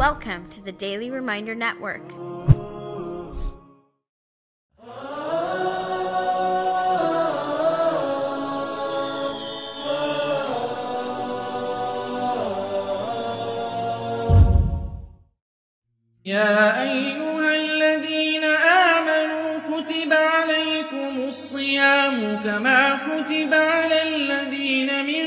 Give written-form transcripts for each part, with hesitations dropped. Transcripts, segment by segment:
Welcome to the Daily Reminder Network. يا أيها الذين آمنوا كتب عليكم الصيام كما كتب على الذين من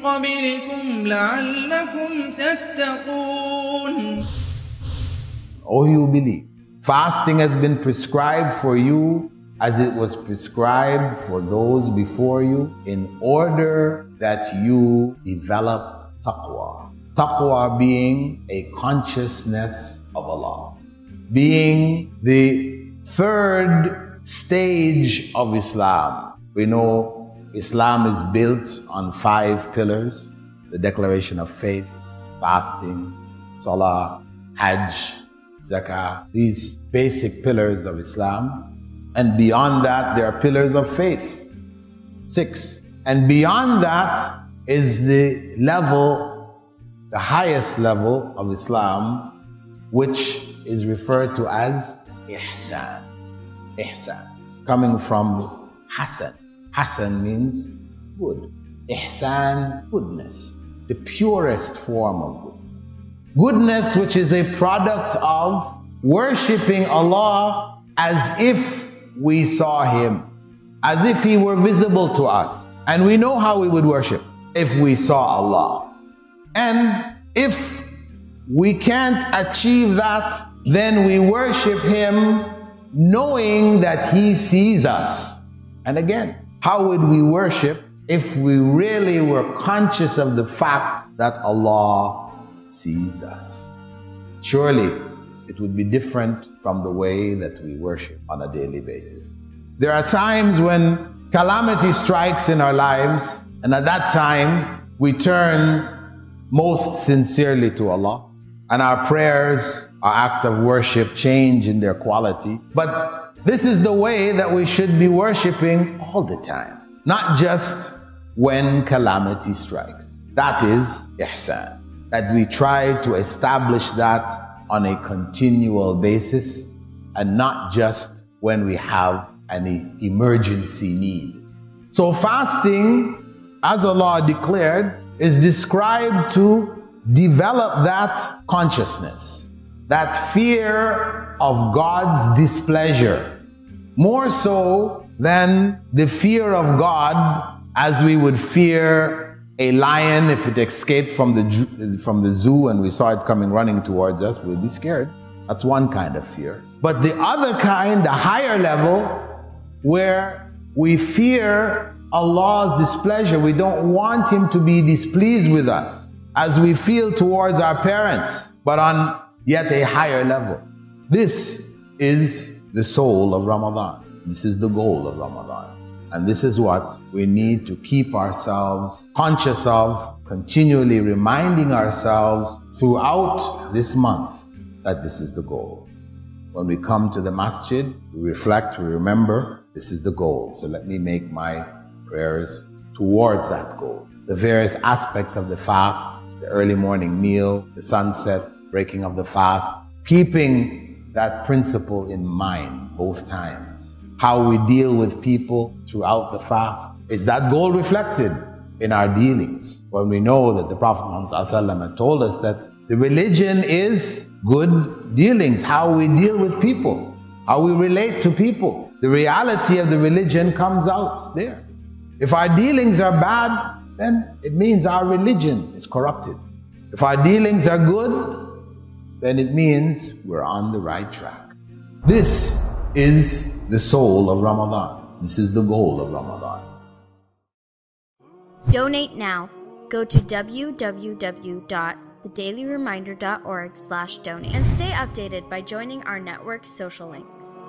قبلكم لعلكم تتقون. O you believe, fasting has been prescribed for you as it was prescribed for those before you, in order that you develop taqwa. Taqwa being a consciousness of Allah, being the third stage of Islam. We know Islam is built on 5 pillars: the declaration of faith, fasting, salah, hajj, zakah, these basic pillars of Islam. And beyond that, there are pillars of faith, 6. And beyond that is the highest level of Islam, which is referred to as ihsan. Ihsan, coming from hasan. Hasan means good. Ihsan, goodness, the purest form of goodness. Goodness which is a product of worshipping Allah as if we saw Him, as if He were visible to us. And we know how we would worship if we saw Allah. And if we can't achieve that, then we worship Him knowing that He sees us. And again, how would we worship if we really were conscious of the fact that Allah sees us? Surely it would be different from the way that we worship on a daily basis. There are times when calamity strikes in our lives, and at that time we turn most sincerely to Allah, and our prayers, our acts of worship change in their quality. But this is the way that we should be worshiping all the time, not just when calamity strikes. That is ihsan, that we try to establish that on a continual basis, and not just when we have an emergency need. So fasting, as Allah declared, is described to develop that consciousness, that fear of God's displeasure, more so than the fear of God as we would fear a lion. If it escaped from the zoo and we saw it coming running towards us, we'd be scared. That's one kind of fear. But the other kind, the higher level, where we fear Allah's displeasure, we don't want Him to be displeased with us, as we feel towards our parents, but on yet a higher level. This is the soul of Ramadan. This is the goal of Ramadan. And this is what we need to keep ourselves conscious of, continually reminding ourselves throughout this month that this is the goal. When we come to the masjid, we reflect, we remember, this is the goal. So let me make my prayers towards that goal. The various aspects of the fast, the early morning meal, the sunset, breaking of the fast, keeping that principle in mind both times. How we deal with people throughout the fast. Is that goal reflected in our dealings? When we know that the Prophet Muhammad ﷺ told us that the religion is good dealings, how we deal with people, how we relate to people. The reality of the religion comes out there. If our dealings are bad, then it means our religion is corrupted. If our dealings are good, then it means we're on the right track. This is the soul of Ramadan. This is the goal of Ramadan. Donate now. Go to www.thedailyreminder.org/donate and stay updated by joining our network's social links.